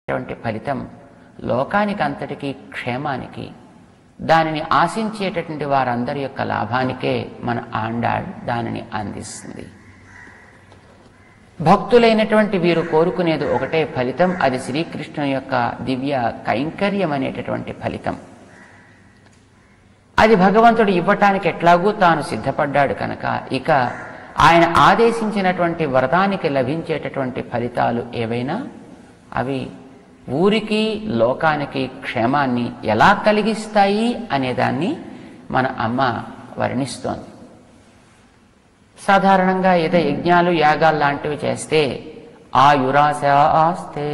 అటువంటి ఫలితం లోకానికి అంతటికీ క్షేమానికి, దానిని ఆశించేటటువంటి వారందరి యొక్క లాభానికే మన ఆండాళ్ దానిని అందిస్తుంది. భక్తులైనటువంటి వీరు కోరుకునేది ఒకటే ఫలితం, అది శ్రీకృష్ణుని యొక్క దివ్య కైంకర్యం అనేటటువంటి ఫలితం. అది భగవంతుడు ఇవ్వటానికి ఎట్లాగూ తాను సిద్ధపడ్డాడు కనుక ఇక ఆయన ఆదేశించినటువంటి వ్రతానికి లభించేటటువంటి ఫలితాలు ఏవైనా అవి ఊరికి లోకానికి క్షేమాన్ని ఎలా కలిగిస్తాయి అనేదాన్ని మన అమ్మ వర్ణిస్తోంది. సాధారణంగా ఏదో యజ్ఞాలు యాగాలు లాంటివి చేస్తే ఆయురాశ ఆస్తే,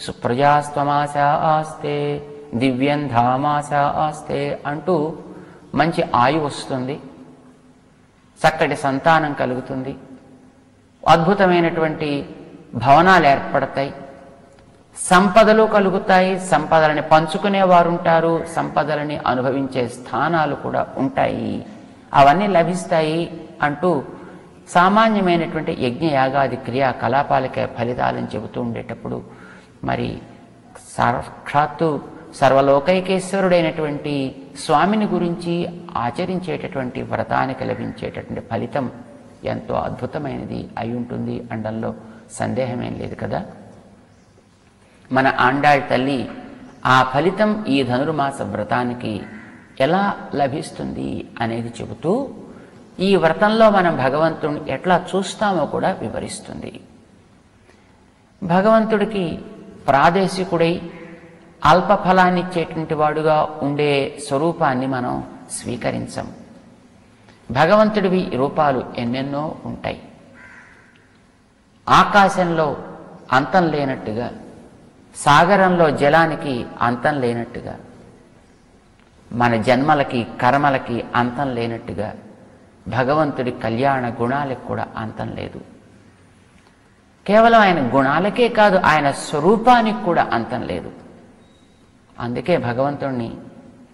సుప్రజాస్త్వమాశ ఆస్తే, దివ్యం ధామాశ ఆస్తే అంటూ మంచి ఆయు వస్తుంది, చక్కటి సంతానం కలుగుతుంది, అద్భుతమైనటువంటి భవనాలు ఏర్పడతాయి, సంపదలు కలుగుతాయి, సంపదలని పంచుకునేవారు ఉంటారు, సంపదలని అనుభవించే స్థానాలు కూడా ఉంటాయి, అవన్నీ లభిస్తాయి అంటూ సామాన్యమైనటువంటి యజ్ఞయాగాది క్రియాకలాపాలకే ఫలితాలని చెబుతూ ఉండేటప్పుడు మరి సాక్షాత్తు సర్వలోకైకేశ్వరుడైనటువంటి స్వామిని గురించి ఆచరించేటటువంటి వ్రతానికి లభించేటటువంటి ఫలితం ఎంతో అద్భుతమైనది అయి ఉంటుంది అనడంలో సందేహమేం లేదు కదా. మన ఆండాళ్ తల్లి ఆ ఫలితం ఈ ధనుర్మాస వ్రతానికి ఎలా లభిస్తుంది అనేది చెబుతూ ఈ వ్రతంలో మనం భగవంతుడిని ఎట్లా చూస్తామో కూడా వివరిస్తుంది. భగవంతుడికి ప్రాదేశికుడై అల్ప ఫలాన్ని ఇచ్చేటువంటి వాడుగా ఉండే స్వరూపాన్ని మనం స్వీకరించం. భగవంతుడివి రూపాలు ఎన్నెన్నో ఉంటాయి. ఆకాశంలో అంతం లేనట్టుగా, సాగరంలో జలానికి అంతం లేనట్టుగా, మన జన్మలకి కర్మలకి అంతం లేనట్టుగా భగవంతుడి కళ్యాణ గుణాలకు కూడా అంతం లేదు. కేవలం ఆయన గుణాలకే కాదు, ఆయన స్వరూపానికి కూడా అంతం లేదు. అందుకే భగవంతుడిని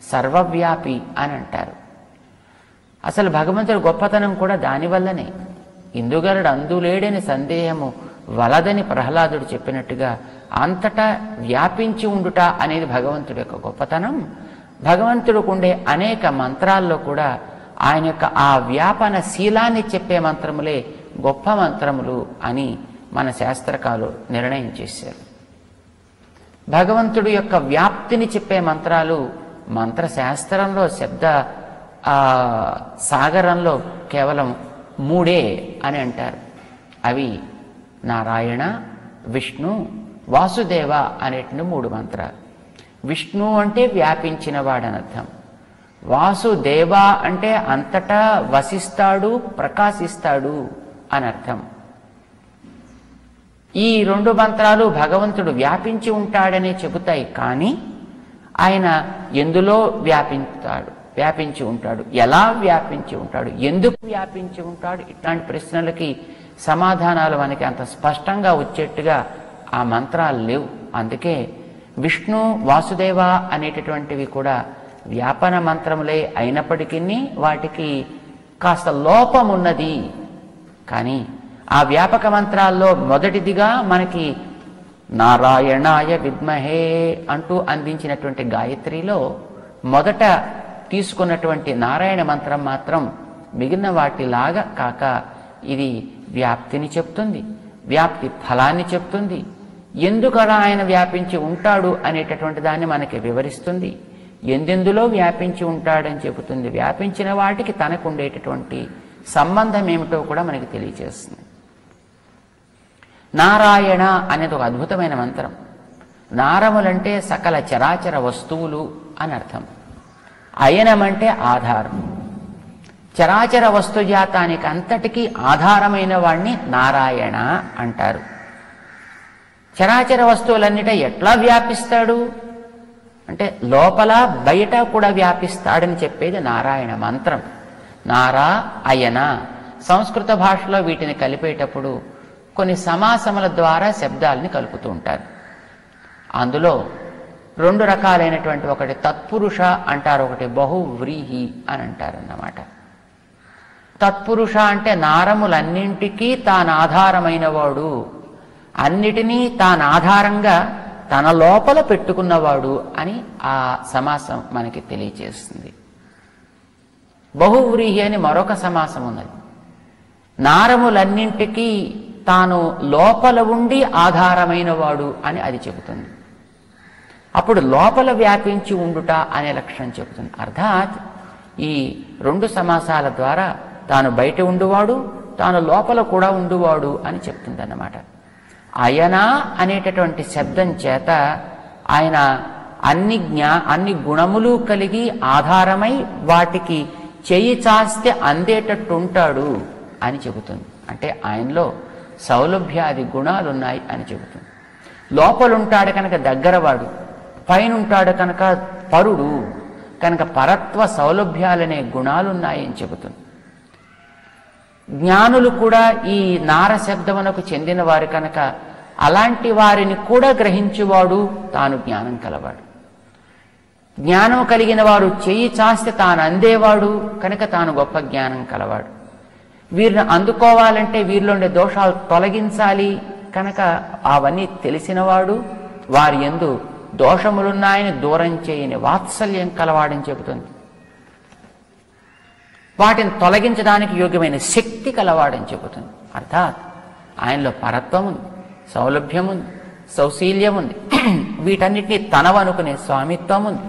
సర్వవ్యాపి అని అంటారు. అసలు భగవంతుడి గొప్పతనం కూడా దానివల్లనే. ఇందుగలడు అందులేడని సందేహము వలదని ప్రహ్లాదుడు చెప్పినట్టుగా అంతటా వ్యాపించి ఉండుట అనేది భగవంతుడి యొక్క గొప్పతనం. భగవంతుడికి ఉండే అనేక మంత్రాల్లో కూడా ఆయన యొక్క ఆ వ్యాపన శీలాన్ని చెప్పే మంత్రములే గొప్ప మంత్రములు అని మన శాస్త్రకాలు నిర్ణయం చేశారు. భగవంతుడి యొక్క వ్యాప్తిని చెప్పే మంత్రాలు మంత్రశాస్త్రంలో శబ్ద సాగరంలో కేవలం 3 అని అంటారు. అవి నారాయణ, విష్ణు, వాసుదేవ అనేటువంటి 3 మంత్రాలు. విష్ణు అంటే వ్యాపించిన వాడనర్థం. వాసుదేవ అంటే అంతటా వసిస్తాడు, ప్రకాశిస్తాడు అనర్థం. ఈ 2 మంత్రాలు భగవంతుడు వ్యాపించి ఉంటాడనే చెబుతాయి. కానీ ఆయన ఎందులో వ్యాపించి ఉంటాడు, ఎలా వ్యాపించి ఉంటాడు, ఎందుకు వ్యాపించి ఉంటాడు, ఇట్లాంటి ప్రశ్నలకి సమాధానాలు మనకి అంత స్పష్టంగా వచ్చేట్టుగా ఆ మంత్రాలు లేవు. అందుకే విష్ణు, వాసుదేవ అనేటటువంటివి కూడా వ్యాపన మంత్రములే అయినప్పటికీ వాటికి కాస్త లోపం ఉన్నది. కానీ ఆ వ్యాపక మంత్రాల్లో మొదటిదిగా మనకి నారాయణాయ విద్మహే అంటూ అందించినటువంటి గాయత్రిలో మొదట తీసుకున్నటువంటి నారాయణ మంత్రం మాత్రం మిగిలిన వాటిలాగా కాక ఇది వ్యాప్తిని చెప్తుంది, వ్యాప్తి ఫలాన్ని చెప్తుంది, ఎందుకలా ఆయన వ్యాపించి ఉంటాడు అనేటటువంటి దాన్ని మనకి వివరిస్తుంది, ఎందెందులో వ్యాపించి ఉంటాడని చెబుతుంది, వ్యాపించిన వాటికి తనకు ఉండేటటువంటి సంబంధం ఏమిటో కూడా మనకి తెలియజేస్తుంది. నారాయణ అనేది ఒక అద్భుతమైన మంత్రం. నారములంటే సకల చరాచర వస్తువులు అని అర్థం. అయనమంటే ఆధారం. చరాచర వస్తుజాతానికి అంతటికీ ఆధారమైన వాణ్ణి నారాయణ అంటారు. చరాచర వస్తువులన్నిట ఎట్లా వ్యాపిస్తాడు అంటే లోపల బయట కూడా వ్యాపిస్తాడని చెప్పేది నారాయణ మంత్రం. నారా అయన. సంస్కృత భాషలో వీటిని కలిపేటప్పుడు కొన్ని సమాసముల ద్వారా శబ్దాలని కలుపుతూ ఉంటారు. అందులో 2 రకాలైనటువంటి, ఒకటి తత్పురుష అంటారు, ఒకటి బహువ్రీహి అని అంటారన్నమాట. తత్పురుష అంటే నారములన్నింటికీ తాను ఆధారమైన వాడు, అన్నిటినీ తాను ఆధారంగా తన లోపల పెట్టుకున్నవాడు అని ఆ సమాసం మనకి తెలియచేస్తుంది. బహువ్రీహి అని మరొక సమాసం ఉన్నది. నారములన్నింటికీ తాను లోపల ఉండి ఆధారమైన వాడు అని అది చెబుతుంది. అప్పుడు లోపల వ్యాపించి ఉండుట అనే లక్షణం చెబుతుంది. అర్థాత్ ఈ రెండు సమాసాల ద్వారా తాను బయట ఉండువాడు, తాను లోపల కూడా ఉండువాడు అని చెప్తుంది అన్నమాట. అయన అనేటటువంటి శబ్దం చేత ఆయన అన్ని గుణములు కలిగి ఆధారమై వాటికి చెయ్యి చాస్తే అందేటట్టుంటాడు అని చెబుతుంది. అంటే ఆయనలో సౌలభ్యాది గుణాలున్నాయి అని చెబుతుంది. లోపలుంటాడు కనుక దగ్గరవాడు, పైన ఉంటాడు కనుక పరుడు, కనుక పరత్వ సౌలభ్యాలనే గుణాలున్నాయని చెబుతుంది. జ్ఞానులు కూడా ఈ నార శబ్దమునకు చెందిన వారు కనుక అలాంటి వారిని కూడా గ్రహించువాడు తాను జ్ఞానం కలవాడు. జ్ఞానం కలిగిన వారు చెయ్యి చాస్తే తాను అందేవాడు కనుక తాను గొప్ప జ్ఞానం కలవాడు. వీరిని అందుకోవాలంటే వీరిలో ఉండే దోషాలు తొలగించాలి కనుక అవన్నీ తెలిసినవాడు, వారి యందు దోషములున్నాయని దూరం చేయని వాత్సల్యం కలవాడని చెబుతుంది. వాటిని తొలగించడానికి యోగ్యమైన శక్తి కలవాడని చెబుతుంది. అర్థాత్ ఆయనలో పరత్వం ఉంది, సౌలభ్యం ఉంది, సౌశీల్యం ఉంది, వీటన్నిటినీ తనవనుకునే స్వామిత్వం ఉంది,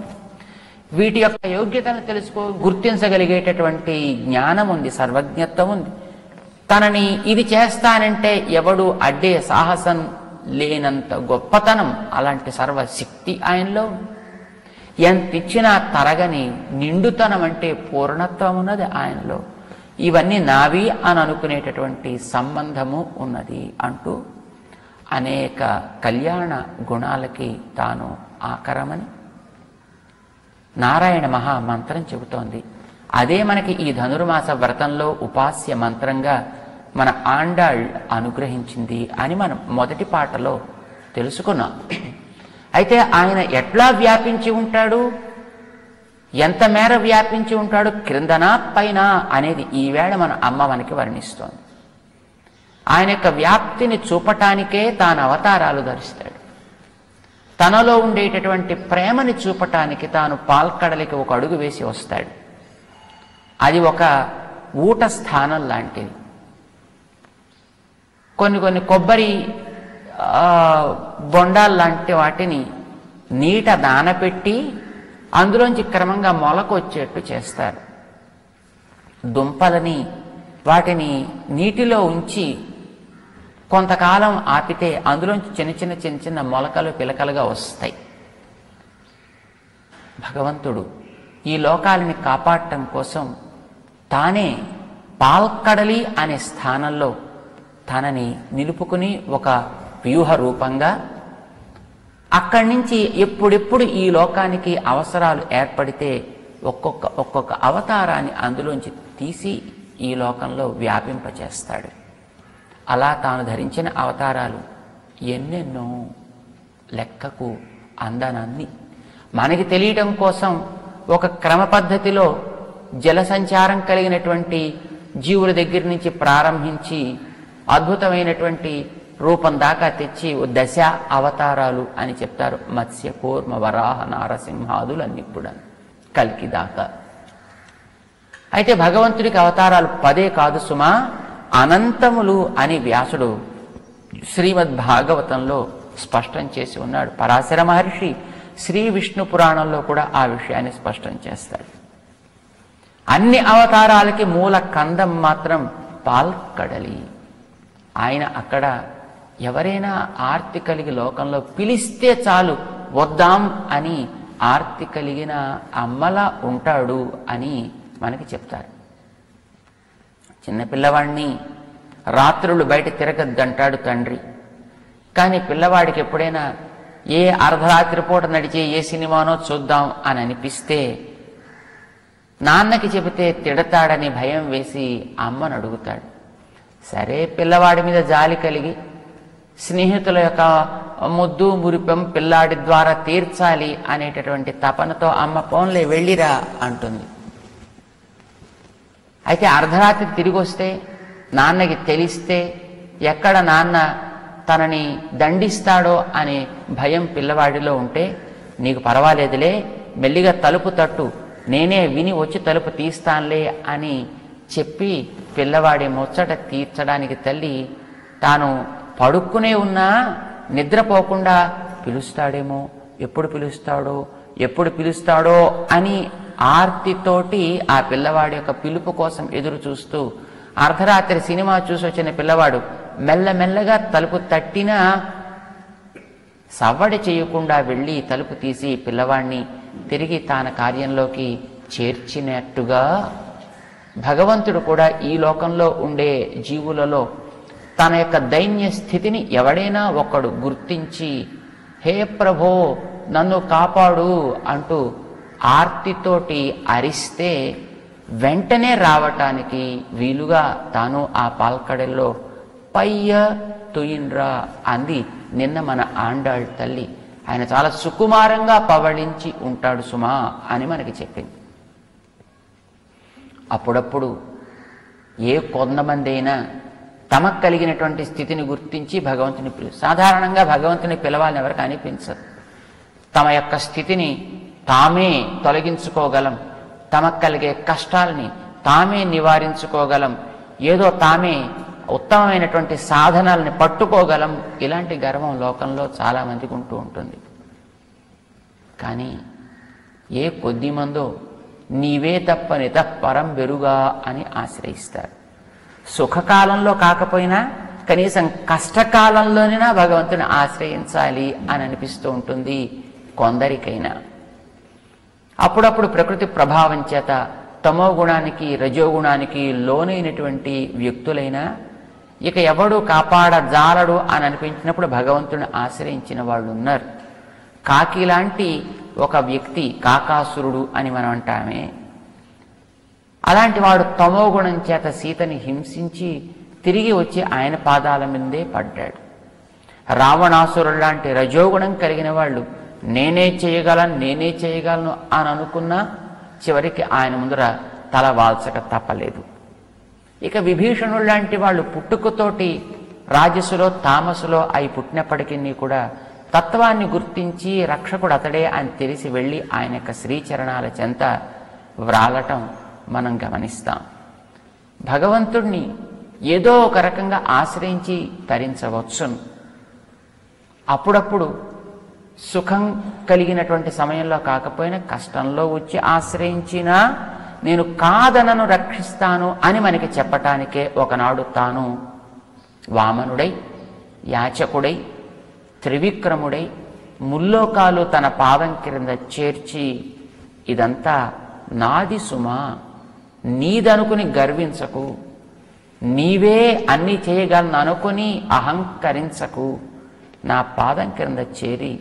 వీటి యొక్క యోగ్యతను గుర్తించగలిగేటటువంటి జ్ఞానం ఉంది, సర్వజ్ఞత్వం ఉంది. తనని ఇది చేస్తానంటే ఎవడు అడ్డే సాహసం లేనంత గొప్పతనం, అలాంటి సర్వశక్తి ఆయనలో. ఎంత ఇచ్చినా తరగని నిండుతనం అంటే పూర్ణత్వం ఉన్నది ఆయనలో. ఇవన్నీ నావి అని అనుకునేటటువంటి సంబంధము ఉన్నది అంటూ అనేక కళ్యాణ గుణాలకి తాను ఆకరమని నారాయణ మహామంత్రం చెబుతోంది. అదే మనకి ఈ ధనుర్మాస వ్రతంలో ఉపాస్య మంత్రంగా మన ఆండాళ్ అనుగ్రహించింది అని మనం మొదటి పాటలో తెలుసుకున్నాం. అయితే ఆయన ఎట్లా వ్యాపించి ఉంటాడు, ఎంత మేర వ్యాపించి ఉంటాడు, క్రిందనా పైన అనేది ఈవేళ మన అమ్మ మనకి వర్ణిస్తోంది. ఆయన యొక్క వ్యాప్తిని చూపటానికే తాను అవతారాలు ధరిస్తాడు. తనలో ఉండేటటువంటి ప్రేమని చూపటానికి తాను పాల్కడలికి ఒక అడుగు వేసి వస్తాడు. అది ఒక ఊట స్థానం లాంటిది. కొన్ని కొబ్బరి బొండాలు లాంటి వాటిని నీట నానపెట్టి అందులోంచి క్రమంగా మొలకు వచ్చేట్టు చేస్తారు. దుంపలని వాటిని నీటిలో ఉంచి కొంతకాలం ఆపితే అందులోంచి చిన్న చిన్న మొలకలు పిలకలుగా వస్తాయి. భగవంతుడు ఈ లోకాలని కాపాడటం కోసం తానే పాల్కడలి అనే స్థానంలో తనని నిలుపుకుని ఒక వ్యూహ రూపంగా అక్కడి నుంచి ఎప్పుడెప్పుడు ఈ లోకానికి అవసరాలు ఏర్పడితే ఒక్కొక్క అవతారాన్ని అందులోంచి తీసి ఈ లోకంలో వ్యాపింపచేస్తాడు. అలా తాను ధరించిన అవతారాలు ఎన్నెన్నో, లెక్కకు అందనన్ని. మనకి తెలియటం కోసం ఒక క్రమ పద్ధతిలో జల సంచారం కలిగినటువంటి జీవుల దగ్గర నుంచి ప్రారంభించి అద్భుతమైనటువంటి రూపం దాకా తెచ్చి దశ అవతారాలు అని చెప్తారు. మత్స్య, కూర్మ, వరాహ, నారసింహాదులు అన్ని కూడా కల్కి దాకా. అయితే భగవంతుడికి అవతారాలు 10 కాదు సుమా, అనంతములు అని వ్యాసుడు శ్రీమద్ భాగవతంలో స్పష్టం చేసి ఉన్నాడు. పరాశర మహర్షి శ్రీ విష్ణు పురాణంలో కూడా ఆ విషయాన్ని స్పష్టం చేస్తాడు. అన్ని అవతారాలకి మూల కందం మాత్రం పాల్కడలి. ఆయన అక్కడ ఎవరైనా ఆర్తి కలిగి లోకంలో పిలిస్తే చాలు వద్దాం అని ఆర్తి కలిగిన అమ్మలా ఉంటాడు అని మనకి చెప్తారు. చిన్నపిల్లవాడిని రాత్రులు బయట తిరగద్దంటాడు తండ్రి. కానీ పిల్లవాడికి ఎప్పుడైనా ఏ అర్ధరాత్రి పూట నడిచే ఏ సినిమానో చూద్దాం అని అనిపిస్తే నాన్నకి చెబితే తిడతాడని భయం వేసి అమ్మను అడుగుతాడు. సరే, పిల్లవాడి మీద జాలి కలిగి స్నేహితుల యొక్క ముద్దు మురిపెం పిల్లాడి ద్వారా తీర్చాలి అనేటటువంటి తపనతో అమ్మ పోన్లే వెళ్ళిరా అంటుంది. అయితే అర్ధరాత్రి తిరిగి వస్తే నాన్నకి తెలిస్తే ఎక్కడ నాన్న తనని దండిస్తాడో అనే భయం పిల్లవాడిలో ఉంటే, నీకు పర్వాలేదులే, మెల్లిగా తలుపు తట్టు, నేనే విని వచ్చి తలుపు తీస్తానులే అని చెప్పి పిల్లవాడి ముచ్చట తీర్చడానికి తల్లి తాను పడుక్కునే ఉన్నా నిద్రపోకుండా పిలుస్తాడేమో, ఎప్పుడు పిలుస్తాడో అని ఆర్తితోటి ఆ పిల్లవాడి యొక్క పిలుపు కోసం ఎదురు చూస్తూ, అర్ధరాత్రి సినిమా చూసి వచ్చిన పిల్లవాడు మెల్లమెల్లగా తలుపు తట్టినా సవ్వడి చేయకుండా వెళ్ళి తలుపు తీసి పిల్లవాడిని తిరిగి తన కార్యంలోకి చేర్చినట్టుగా భగవంతుడు కూడా ఈ లోకంలో ఉండే జీవులలో తన యొక్క దైన్య స్థితిని ఎవడైనా ఒకడు గుర్తించి, హే ప్రభో నన్ను కాపాడు అంటూ ఆర్తితోటి అరిస్తే వెంటనే రావటానికి వీలుగా తాను ఆ పాల్కడల్లో పయ్య తుయిన్రా అంది నిన్న మన ఆండాళ్ తల్లి. ఆయన చాలా సుకుమారంగా పవళించి ఉంటాడు సుమా అని మనకి చెప్పింది. అప్పుడప్పుడు ఏ కొంతమంది అయినా తమకు కలిగినటువంటి స్థితిని గుర్తించి భగవంతుని సాధారణంగా భగవంతుని పిలవాలని ఎవరికి అనిపించదు. తమ యొక్క స్థితిని తామే తొలగించుకోగలం, తమకు కలిగే కష్టాలని తామే నివారించుకోగలం, ఏదో తామే ఉత్తమమైనటువంటి సాధనాలని పట్టుకోగలం. ఇలాంటి గర్వం లోకంలో చాలామందికి ఉంటూ ఉంటుంది. కానీ ఏ కొద్ది మందో నీవే తప్ప నితఃపరం వెరుగా అని ఆశ్రయిస్తారు. సుఖకాలంలో కాకపోయినా కనీసం కష్టకాలంలోనైనా భగవంతుని ఆశ్రయించాలి అని అనిపిస్తూ ఉంటుంది కొందరికైనా. అప్పుడప్పుడు ప్రకృతి ప్రభావం చేత తమో గుణానికి రజోగుణానికి లోనైనటువంటి వ్యక్తులైనా ఇక ఎవడు కాపాడజాలడు అని అనిపించినప్పుడు భగవంతుని ఆశ్రయించిన వాళ్ళు ఉన్నారు. కాకి లాంటి ఒక వ్యక్తి, కాకాసురుడు అని మనం అంటామే, అలాంటి వాడు తమో గుణం చేత సీతని హింసించి తిరిగి వచ్చి ఆయన పాదాల మీదే పడ్డాడు. రావణాసురుడు లాంటి రజోగుణం కలిగిన వాళ్ళు నేనే చేయగలను అని అనుకున్నా చివరికి ఆయన ముందర తల వాల్చక తప్పలేదు. ఇక విభీషణుడు లాంటి వాళ్ళు పుట్టుకతోటి రాజసులో తామసులో అయి పుట్టినప్పటికీ కూడా తత్వాన్ని గుర్తించి రక్షకుడు అతడే అని తెలిసి వెళ్ళి ఆయన యొక్క శ్రీచరణాల చెంత వ్రాలటం మనం గమనిస్తాం. భగవంతుణ్ణి ఏదో ఒక రకంగా ఆశ్రయించి తరించవచ్చును. అప్పుడప్పుడు సుఖం కలిగినటువంటి సమయంలో కాకపోయినా కష్టంలో వచ్చి ఆశ్రయించినా నేను కాదనను రక్షిస్తాను అని మనకి చెప్పటానికే ఒకనాడు తాను వామనుడై, యాచకుడై, త్రివిక్రముడై ముల్లోకాలు తన పాదం క్రింద చేర్చి ఇదంతా నాది సుమా, నీదనుకుని గర్వించకు, నీవే అన్నీ చేయగలను అనుకుని అహంకరించకు, నా పాదం క్రింద చేరి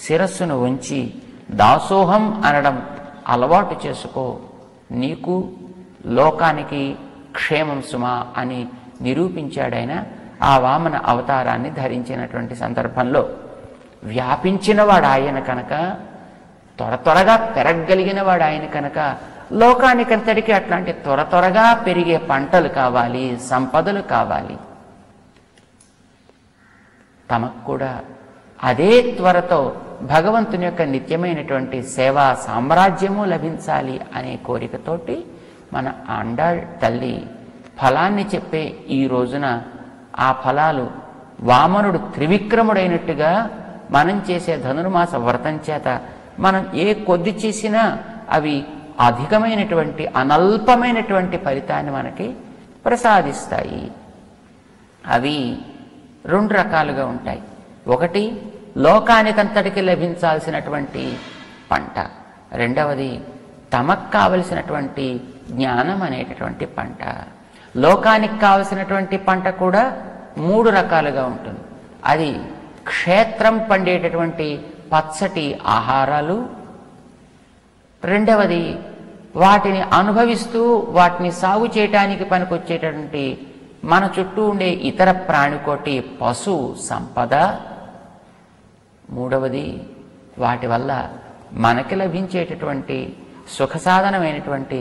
శిరస్సును ఉంచి దాసోహం అనడం అలవాటు చేసుకో, నీకు లోకానికి క్షేమం సుమా అని నిరూపించాడైనా ఆ వామన అవతారాన్ని ధరించినటువంటి సందర్భంలో. వ్యాపించినవాడు ఆయన కనుక, త్వరగా పెరగగలిగిన వాడు ఆయన కనుక లోకానికంతటికీ అట్లాంటి త్వరగా పెరిగే పంటలు కావాలి, సంపదలు కావాలి. తమకు కూడా అదే త్వరతో భగవంతుని యొక్క నిత్యమైనటువంటి సేవా సామ్రాజ్యము లభించాలి అనే కోరికతోటి మన ఆండాళ్ తల్లి ఫలాన్ని చెప్పే ఈ రోజున ఆ ఫలాలు వామనుడు త్రివిక్రముడైనట్టుగా మనం చేసే ధనుర్మాస వ్రతం చేత మనం ఏ కొద్ది చేసినా అవి అధికమైనటువంటి అనల్పమైనటువంటి ఫలితాన్ని మనకి ప్రసాదిస్తాయి. అవి రెండు రకాలుగా ఉంటాయి. ఒకటి లోకానికంతటికి లభించాల్సినటువంటి పంట, రెండవది తమకు కావలసినటువంటి జ్ఞానం అనేటటువంటి పంట. లోకానికి కావలసినటువంటి పంట కూడా మూడు రకాలుగా ఉంటుంది. అది క్షేత్రం పండేటటువంటి పచ్చటి ఆహారాలు, రెండవది వాటిని అనుభవిస్తూ వాటిని సాగు చేయటానికి పనికొచ్చేటటువంటి మన చుట్టూ ఉండే ఇతర ప్రాణికోటి పశు సంపద, మూడవది వాటి వల్ల మనకి లభించేటటువంటి సుఖసాధనమైనటువంటి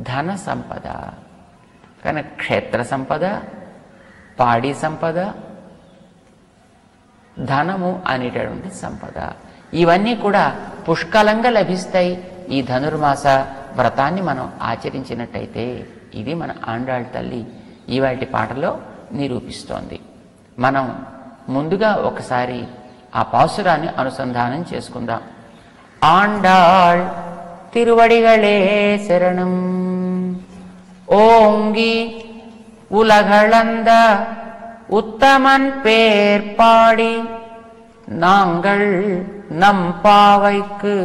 ధన సంపద. కనుక క్షేత్ర సంపద, పాడి సంపద, ధనము అనేటటువంటి సంపద. ఇవన్నీ కూడా పుష్కలంగా లభిస్తాయి ఈ ధనుర్మాస వ్రతాన్ని మనం ఆచరించినట్టయితే. ఇది మన ఆండాళ్ తల్లి ఇవాటి పాటలో నిరూపిస్తోంది. మనం ముందుగా ఒకసారి ఆ పాసురాన్ని అనుసంధానం చేసుకుందాం. ఆండాళ్ తిరువడిగళే శరణం. ఓంగి ఉలగళந்த உத்தமன் பேர் பாடி நாங்கள் நம் பாவைக்கு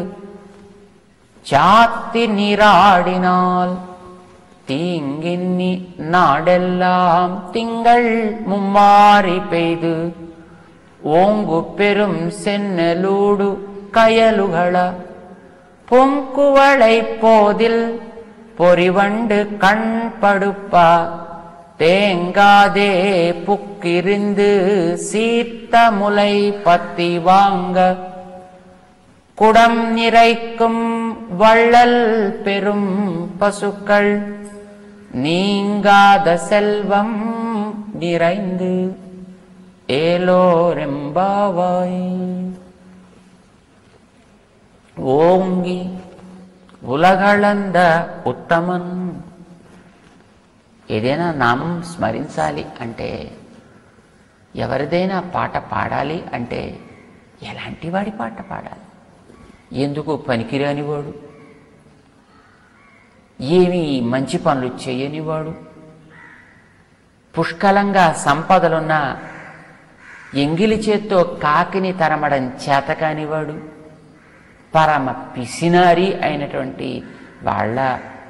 சாத்தி நீராடினால் தீங்கின்னி நாடெல்லாம் திங்கள் மும்மாரி பெய்து ஓங்கு பெரும் சென்னலூடு கயலுகள பொங்குவளை போதில் பொறிவண்டு கண் படுப்பா தேங்காதே புக்கிருந்து சீத்த முலை பத்தி வாங்க குடம் நிறைக்கும் வள்ளல் பெரும் பசுக்கள் நீங்காத செல்வம் நிறைந்து ஏலோரெம்பாவாய். ஓங்கி ఉలగళంద ఉత్తమన్. ఏదైనా నామం స్మరించాలి అంటే, ఎవరిదైనా పాట పాడాలి అంటే ఎలాంటి వాడి పాట పాడాలి? ఎందుకు పనికిరానివాడు, ఏమీ మంచి పనులు చేయనివాడు, పుష్కలంగా సంపదలున్న ఎంగిలి చేత్తో కాకిని తరమడం చేతకానివాడు, పరమ పిసినారి అయినటువంటి వాళ్ళ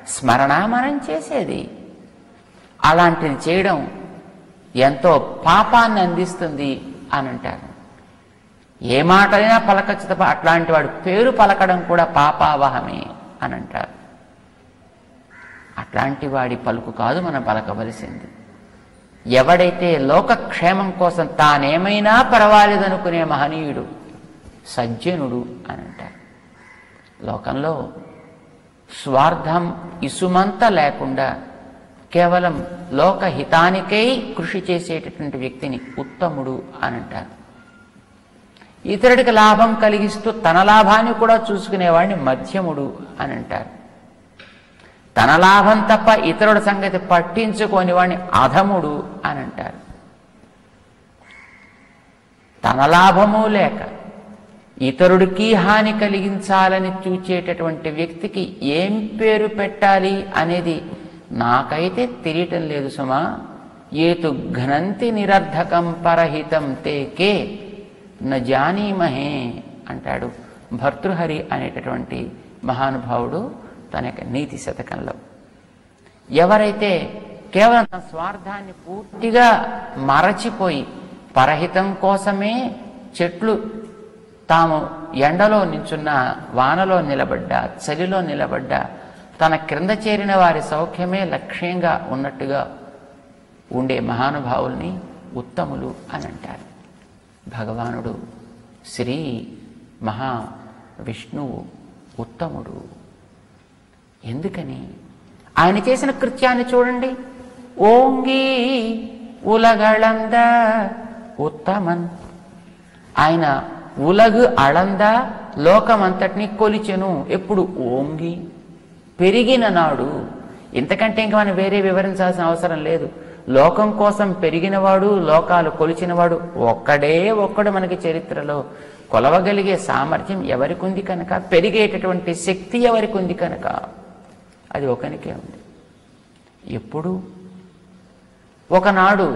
స్మరణ మనం చేసేది. అలాంటిది చేయడం ఎంతో పాపాన్ని అందిస్తుంది అని అంటారు. ఏ మాటైనా పలకచ్చు తప్ప అట్లాంటి వాడు పేరు పలకడం కూడా పాపావహమే అని అంటారు. అట్లాంటి వాడి పలుకు కాదు మనం పలకవలసింది. ఎవడైతే లోకక్షేమం కోసం తానేమైనా పర్వాలేదనుకునే మహనీయుడు సజ్జనుడు అని అంటారు. లోకంలో స్వార్థం ఇసుమంత లేకుండా కేవలం లోకహితానికై కృషి చేసేటటువంటి వ్యక్తిని ఉత్తముడు అని అంటారు. ఇతరుడికి లాభం కలిగిస్తూ తన లాభాన్ని కూడా చూసుకునేవాడిని మధ్యముడు అని అంటారు. తన లాభం తప్ప ఇతరుడి సంగతి పట్టించుకోని వాడిని అధముడు అని అంటారు. తన లాభము లేక ఇతరుడికి హాని కలిగించాలని చూచేటటువంటి వ్యక్తికి ఏం పేరు పెట్టాలి అనేది నాకైతే తెలియటం లేదు సుమా. ఏతు ఘనంతి నిరర్ధకం పరహితం తేకే న జానీమహే అంటాడు భర్తృహరి అనేటటువంటి మహానుభావుడు తన యొక్క నీతి శతకంలో. ఎవరైతే కేవలం తన స్వార్థాన్ని పూర్తిగా మరచిపోయి పరహితం కోసమే చెట్లు తాము ఎండలో నించున్నా, వానలో నిలబడ్డా, చలిలో నిలబడ్డా తన క్రింద చేరిన వారి సౌఖ్యమే లక్ష్యంగా ఉన్నట్టుగా ఉండే మహానుభావుల్ని ఉత్తములు అని అంటారు. భగవానుడు శ్రీ మహావిష్ణువు ఉత్తముడు. ఎందుకని? ఆయన చేసిన కృత్యాన్ని చూడండి. ఓంగి ఉలగళంద ఉత్తమన్. ఆయన ఉలగు అళంద లోకమంతటిని కొలిచెను. ఎప్పుడు? ఓంగి, పెరిగిన నాడు. ఇంతకంటే ఇంకా మనం వేరే వివరించాల్సిన అవసరం లేదు. లోకం కోసం పెరిగినవాడు, లోకాలు కొలిచినవాడు ఒక్కడు మనకి చరిత్రలో. కొలవగలిగే సామర్థ్యం ఎవరికి ఉంది కనుక, పెరిగేటటువంటి శక్తి ఎవరికి ఉంది కనుక అది ఒకనికే ఉంది. ఎప్పుడు? ఒకనాడు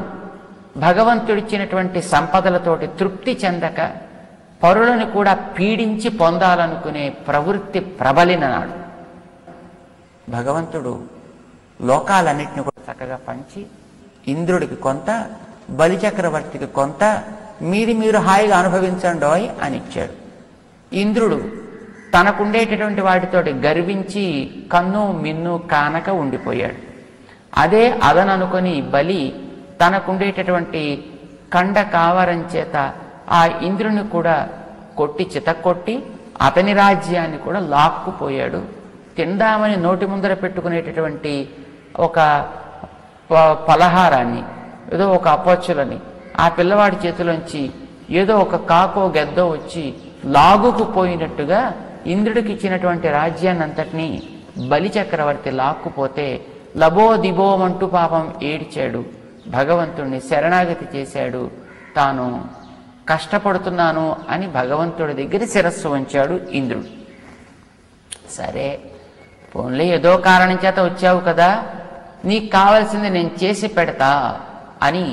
భగవంతుడిచ్చినటువంటి సంపదలతోటి తృప్తి చెందక పరులను కూడా పీడించి పొందాలనుకునే ప్రవృత్తి ప్రబలిన నాడు భగవంతుడు లోకాలన్నింటినీ కూడా చక్కగా పంచి ఇంద్రుడికి కొంత, బలిచక్రవర్తికి కొంత, మీరు హాయిగా అనుభవించండోయ్ అని ఇచ్చాడు. ఇంద్రుడు తనకుండేటటువంటి వాటితోటి గర్వించి కన్ను మిన్ను కానక ఉండిపోయాడు. అదే అదననుకొని బలి తనకుండేటటువంటి కండ కావరం చేత ఆ ఇంద్రుని కూడా కొట్టి చితక్కొట్టి అతని రాజ్యాన్ని కూడా లాక్కుపోయాడు. తిందామని నోటి ముందర పెట్టుకునేటటువంటి ఒక పలహారాన్ని, ఏదో ఒక అపచ్చులని ఆ పిల్లవాడి చేతిలోంచి ఏదో ఒక కాకో గెద్దో వచ్చి లాగుకుపోయినట్టుగా ఇంద్రుడికి ఇచ్చినటువంటి రాజ్యాన్ని అంతటినీ బలి చక్రవర్తి లాక్కుపోతే లబోదిబోమంటూ పాపం ఏడ్చాడు, భగవంతుణ్ణి శరణాగతి చేశాడు, తాను కష్టపడుతున్నాను అని భగవంతుడి దగ్గర శిరస్సు వంచాడు ఇంద్రుడు. సరే పోన్లే ఏదో కారణం చేత వచ్చావు కదా, నీకు కావాల్సింది నేను చేసి పెడతా అని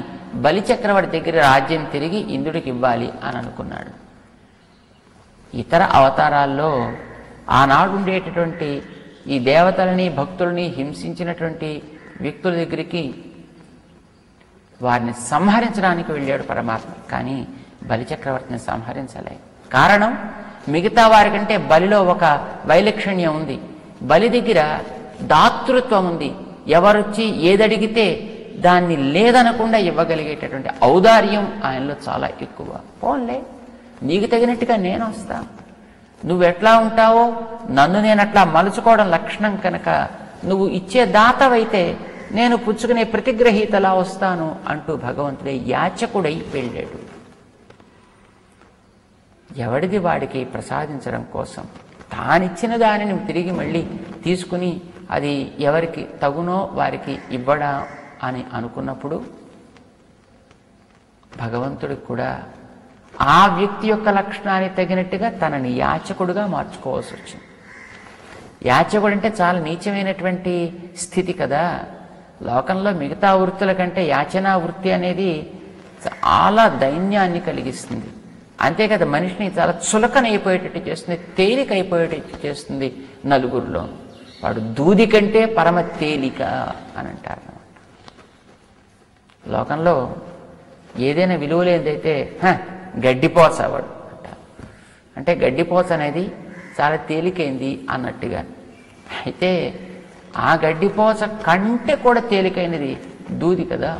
బలిచక్రవర్తి దగ్గర రాజ్యం తిరిగి ఇంద్రుడికి ఇవ్వాలి అని అనుకున్నాడు. ఇతర అవతారాల్లో ఆనాడు ఉండేటటువంటి ఈ దేవతలని భక్తుల్ని హింసించినటువంటి వ్యక్తుల దగ్గరికి వారిని సంహరించడానికి వెళ్ళాడు పరమాత్మ. కానీ బలిచక్రవర్తిని సంహరించలే. కారణం మిగతా వారికంటే బలిలో ఒక వైలక్షణ్యం ఉంది. బలి దగ్గర దాతృత్వం ఉంది. ఎవరొచ్చి ఏదడిగితే దాన్ని లేదనకుండా ఇవ్వగలిగేటటువంటి ఔదార్యం ఆయనలో చాలా ఎక్కువ. పోన్లే నీకు తగినట్టుగా నేను వస్తా, నువ్వెట్లా ఉంటావో నన్ను నేను అట్లా మలుచుకోవడం లక్షణం కనుక నువ్వు ఇచ్చే దాతవైతే నేను పుచ్చుకునే ప్రతిగ్రహీతలా వస్తాను అంటూ భగవంతుడే యాచకుడై వెళ్ళాడు. ఎవడిది వాడికి ప్రసాదించడం కోసం తానిచ్చిన దానిని తిరిగి మళ్ళీ తీసుకుని అది ఎవరికి తగునో వారికి ఇవ్వడా అని అనుకున్నప్పుడు భగవంతుడికి కూడా ఆ వ్యక్తి యొక్క లక్షణానికి తగినట్టుగా తనని యాచకుడుగా మార్చుకోవాల్సి వచ్చింది. యాచకుడు అంటే చాలా నీచమైనటువంటి స్థితి కదా. లోకంలో మిగతా వృత్తుల కంటే యాచనా వృత్తి అనేది చాలా దైన్యాన్ని కలిగిస్తుంది. అంతే కదా, మనిషిని చాలా చులకనైపోయేటట్టు చేస్తుంది, తేలికైపోయేటట్టు చేస్తుంది. నలుగురిలో వాడు దూది కంటే పరమ తేలిక అని అంటారు. లోకంలో ఏదైనా విలువ లేదైతే గడ్డిపోచ వాడు అంటారు. అంటే గడ్డిపోచ అనేది చాలా తేలికైంది అన్నట్టుగా. అయితే ఆ గడ్డిపోచ కంటే కూడా తేలికైనది దూది కదా.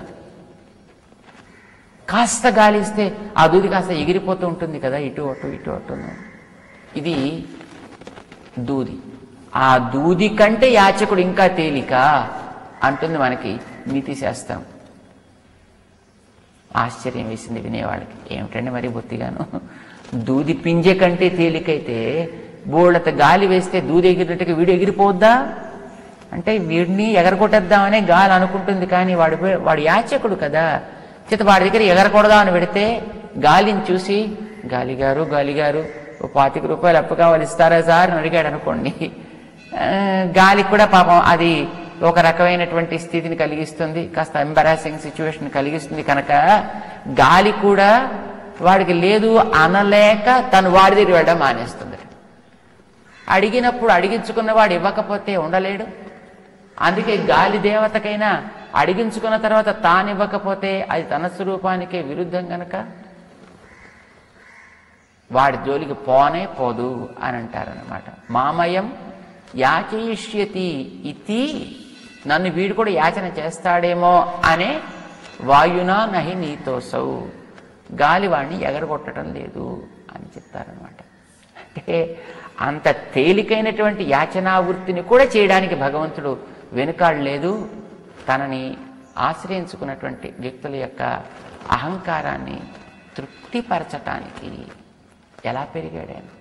కాస్త గాలిస్తే ఆ దూది కాస్త ఎగిరిపోతూ ఉంటుంది కదా, ఇటు అటు ఇటు అటు. ఇది దూది. ఆ దూది కంటే యాచకుడు ఇంకా తేలిక అంటుంది మనకి నీతి శాస్త్రం. ఆశ్చర్యం వేసింది వినేవాళ్ళకి. ఏమిటండి మరి బొత్తిగాను, దూది పింజె కంటే తేలికైతే బోళ్ళత గాలి వేస్తే దూది ఎగిరినట్టుగా వీడు ఎగిరిపోద్దా అంటే వీడిని ఎగరగొట్టేద్దామనే గాలి అనుకుంటుంది. కానీ వాడు యాచకుడు కదా, చేత వాడి దగ్గర ఎగరకూడదా అని పెడితే గాలిని చూసి గాలిగారు ఓ 25 రూపాయలు అప్పు కావాలి ఇస్తారా సార్ అని అడిగాడు అనుకోండి. గాలికి కూడా పాపం అది ఒక రకమైనటువంటి స్థితిని కలిగిస్తుంది, కాస్త ఎంబారాసింగ్ సిచ్యువేషన్ కలిగిస్తుంది. కనుక గాలి కూడా వాడికి లేదు అనలేక తను వాడి దగ్గర వెళ్ళడం మానేస్తుంది. అడిగినప్పుడు అడిగించుకున్న వాడు ఇవ్వకపోతే ఉండలేడు. అందుకే గాలి దేవతకైనా అడిగించుకున్న తర్వాత తాను ఇవ్వకపోతే అది తన స్వరూపానికే విరుద్ధం కనుక వాడి జోలికి పోనే పోదు అని అంటారనమాట. మామయం యాచయిష్యతి ఇతి, నన్ను వీడు కూడా యాచన చేస్తాడేమో అనే వాయునా నహి నీతోసౌ, గాలి వాడిని ఎగరగొట్టడం లేదు అని చెప్తారనమాట. అంటే అంత తేలికైనటువంటి యాచనావృత్తిని కూడా చేయడానికి భగవంతుడు వెనుకాడలేదు. తనని ఆశ్రయించుకున్నటువంటి వ్యక్తుల యొక్క అహంకారాన్ని తృప్తిపరచటానికి ఎలా పెరిగాడాను.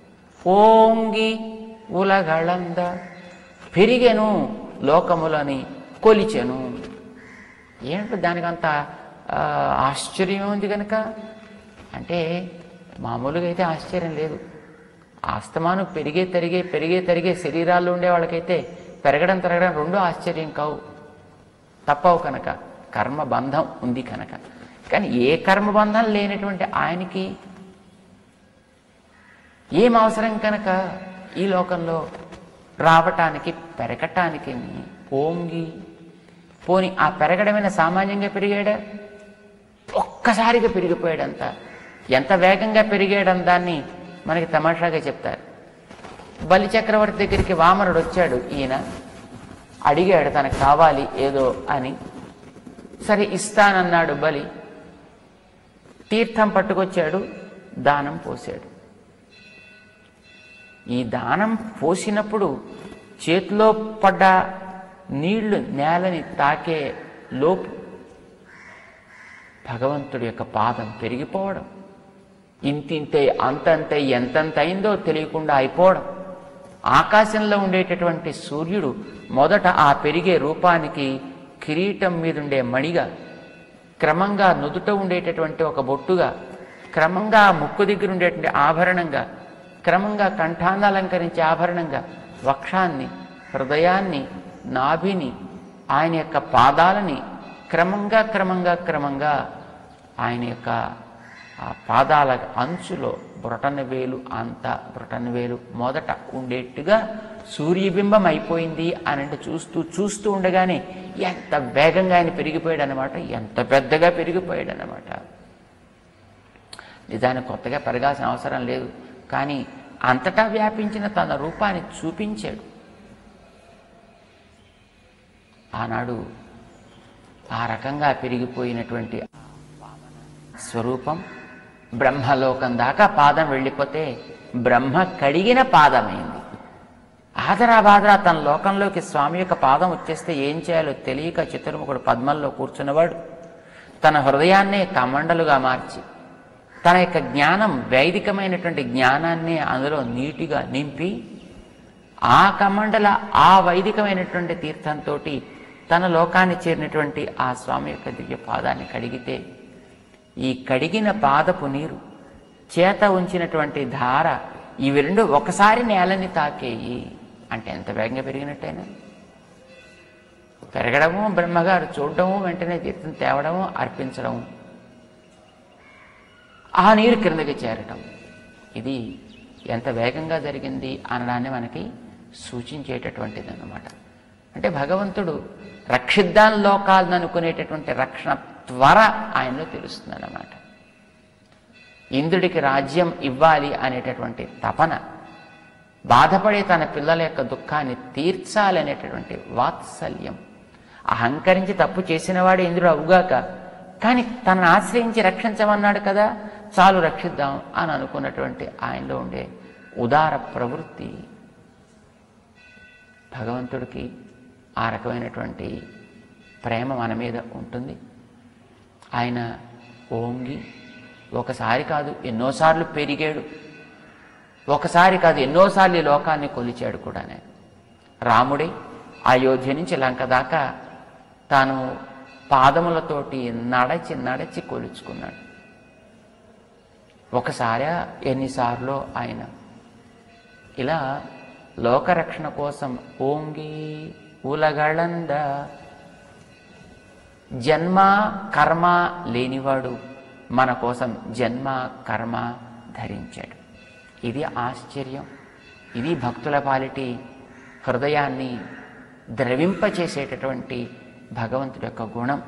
ఓంగి ఉలగళంద పెరిగెను లోకములని కొలిచెను. ఏంటో దానికి అంత ఆశ్చర్యం ఉంది కనుక. అంటే మామూలుగా అయితే ఆశ్చర్యం లేదు. ఆస్తమానం పెరిగే తరిగే శరీరాల్లో ఉండే వాళ్ళకైతే పెరగడం తరగడం రెండో ఆశ్చర్యం కావు, తప్పవు కనుక, కర్మబంధం ఉంది కనుక. కానీ ఏ కర్మబంధం లేనటువంటి ఆయనకి ఏం అవసరం కనుక ఈ లోకంలో రావటానికి పెరగటానికి ఓంగి. పోని ఆ పెరగడమైన సామాన్యంగా పెరిగాడా, ఒక్కసారిగా పెరిగిపోయాడంత. ఎంత వేగంగా పెరిగాడని దాన్ని మనకి తమాషాగా చెప్తారు. బలి చక్రవర్తి దగ్గరికి వామనుడు వచ్చాడు. ఈయన అడిగాడు తనకు కావాలి ఏదో అని. సరే ఇస్తానన్నాడు బలి. తీర్థం పట్టుకొచ్చాడు, దానం పోసాడు. ఈ దానం పోసినప్పుడు చేతిలో పడ్డ నీళ్లు నేలని తాకే లోపు భగవంతుడి యొక్క పాదం పెరిగిపోవడం, ఇంతింతే అంతంతే ఎంతంత అయిందో తెలియకుండా అయిపోవడం. ఆకాశంలో ఉండేటటువంటి సూర్యుడు మొదట ఆ పెరిగే రూపానికి కిరీటం మీదుండే మణిగా, క్రమంగా నుదుట ఉండేటటువంటి ఒక బొట్టుగా, క్రమంగా ముక్కు దగ్గర ఉండేటువంటి ఆభరణంగా, క్రమంగా కంఠాన్ని అలంకరించే ఆభరణంగా, వక్షాన్ని, హృదయాన్ని, నాభిని, ఆయన యొక్క పాదాలని క్రమంగా క్రమంగా క్రమంగా ఆయన యొక్క ఆ పాదాల అంచులో బ్రొటనవేలు అంత బ్రొటనవేలు మొదట ఉండేట్టుగా సూర్యబింబం అయిపోయింది అని అంటే చూస్తూ ఉండగానే ఎంత వేగంగా ఆయన పెరిగిపోయాడు అనమాట, ఎంత పెద్దగా పెరిగిపోయాడు అనమాట. నిజానికి కొత్తగా పెరగాల్సిన అవసరం లేదు, కానీ అంతటా వ్యాపించిన తన రూపాన్ని చూపించాడు. ఆనాడు ఆ రకంగా పెరిగిపోయినటువంటి స్వరూపం బ్రహ్మలోకం దాకా పాదం వెళ్ళిపోతే బ్రహ్మ కడిగిన పాదమైంది. ఆదరాబాదరా తన లోకంలోకి స్వామి యొక్క పాదం వచ్చేస్తే ఏం చేయాలో తెలియక చతుర్ముఖుడు పద్మంలో కూర్చున్నవాడు తన హృదయాన్నే కమండలుగా మార్చి తన యొక్క జ్ఞానం, వైదికమైనటువంటి జ్ఞానాన్ని అందులో నీటిగా నింపి ఆ కమండల ఆ వైదికమైనటువంటి తీర్థంతో తన లోకాన్ని చేరినటువంటి ఆ స్వామి యొక్క దివ్య పాదాన్ని కడిగితే ఈ కడిగిన పాదపు నీరు, చేత ఉంచినటువంటి ధార, ఇవి రెండు ఒకసారి నేలని తాకేయి అంటే ఎంత వేగంగా పెరిగినట్టయినా. పెరగడము, బ్రహ్మగారు చూడడము, వెంటనే తీర్థం తేవడము, అర్పించడము, ఆ నీరు క్రిందకి చేరటం, ఇది ఎంత వేగంగా జరిగింది అనడాన్ని మనకి సూచించేటటువంటిది అన్నమాట. అంటే భగవంతుడు రక్షిద్దాం లోకాలను అనుకునేటటువంటి రక్షణ త్వర ఆయనలో తెలుస్తుంది అన్నమాట. ఇంద్రుడికి రాజ్యం ఇవ్వాలి అనేటటువంటి తపన, బాధపడే తన పిల్లల యొక్క దుఃఖాన్ని తీర్చాలి అనేటటువంటి వాత్సల్యం, అహంకరించి తప్పు చేసినవాడు ఇంద్రుడు అవుగాక, కానీ తనను ఆశ్రయించి రక్షించమన్నాడు కదా, చాలు రక్షిద్దాం అని అనుకున్నటువంటి ఆయనలో ఉండే ఉదార ప్రవృత్తి, భగవంతుడికి ఆ రకమైనటువంటి ప్రేమ మన మీద ఉంటుంది. ఆయన ఓంగి ఒకసారి కాదు ఎన్నోసార్లు పెరిగాడు, ఒకసారి కాదు ఎన్నోసార్లు ఈ లోకాన్ని కొలిచాడు కూడానే. రాముడే అయోధ్య నుంచి లంక దాకా తాను పాదములతోటి నడచి నడచి కొలుచుకున్నాడు. ఒకసారి ఎన్నిసార్లు ఆయన ఇలా లోకరక్షణ కోసం ఓంగి ఉలగళంద, జన్మ కర్మ లేనివాడు మన కోసం జన్మ కర్మ ధరించాడు. ఇది ఆశ్చర్యం. ఇది భక్తుల పాలిటి హృదయాన్ని ద్రవింపచేసేటటువంటి భగవంతుడి యొక్క గుణం.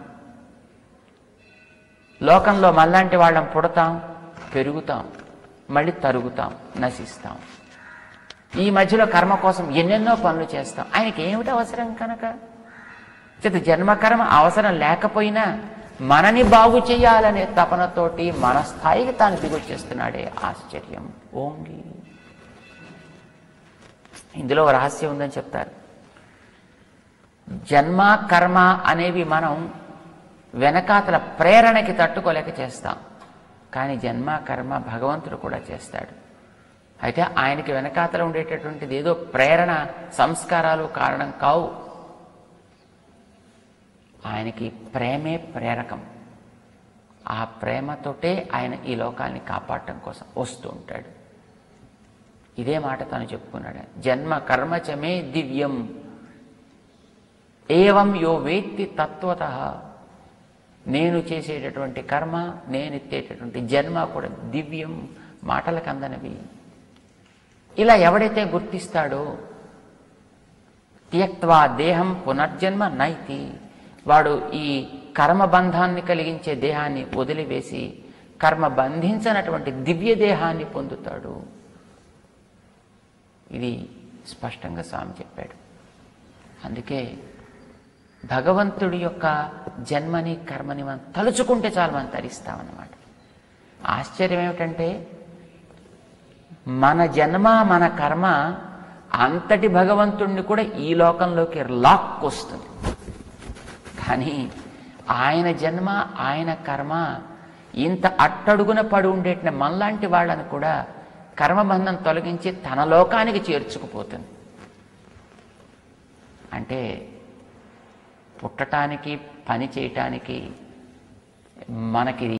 లోకంలో మళ్ళాంటి వాళ్ళం పుడతాం, పెరుగుతాం, మళ్ళీ తరుగుతాం, నశిస్తాం. ఈ మధ్యలో కర్మ కోసం ఎన్నెన్నో పనులు చేస్తాం. ఆయనకి ఏమిటి అవసరం కనుక చేత జన్మకర్మ అవసరం లేకపోయినా మనని బాగు చేయాలనే తపనతోటి మన స్థాయికి తాను దిగొచ్చేస్తున్నాడే ఆశ్చర్యం. ఓంగి ఇందులో రహస్యం ఉందని చెప్తారు. జన్మ కర్మ అనేవి మనం వెనకాతల ప్రేరణకి తట్టుకోలేక చేస్తాం, కానీ జన్మ కర్మ భగవంతుడు కూడా చేస్తాడు. అయితే ఆయనకి వెనకాతల ఉండేటటువంటిది ఏదో ప్రేరణ, సంస్కారాలు కారణం కావు. ఆయనకి ప్రేమే ప్రేరకం. ఆ ప్రేమతోటే ఆయన ఈ లోకాన్ని కాపాడటం కోసం వస్తూ ఉంటాడు. ఇదే మాట తను చెప్పుకున్నాడు. జన్మ కర్మచమే దివ్యం ఏవం యో వేత్తి తత్వతః. నేను చేసేటటువంటి కర్మ, నేను ఎత్తేటటువంటి జన్మ కూడా దివ్యం, మాటలకు అందనివి. ఇలా ఎవడైతే గుర్తిస్తాడో త్యక్త్వా దేహం పునర్జన్మ నైతి, వాడు ఈ కర్మబంధాన్ని కలిగించే దేహాన్ని వదిలివేసి కర్మ బంధించినటువంటి దివ్య దేహాన్ని పొందుతాడు. ఇది స్పష్టంగా స్వామి చెప్పాడు. అందుకే భగవంతుడి యొక్క జన్మని కర్మని మనం తలుచుకుంటే చాలు మనం తరిస్తామన్నమాట. ఆశ్చర్యం ఏమిటంటే మన జన్మ మన కర్మ అంతటి భగవంతుణ్ణి కూడా ఈ లోకంలోకి లాక్కొస్తుంది. కానీ ఆయన జన్మ ఆయన కర్మ ఇంత అట్టడుగున పడి ఉండేటిన మనలాంటి వాళ్ళని కూడా కర్మబంధం తొలగించి తన లోకానికి చేర్చుకుపోతుంది. అంటే పుట్టటానికి, పని చేయటానికి మనకి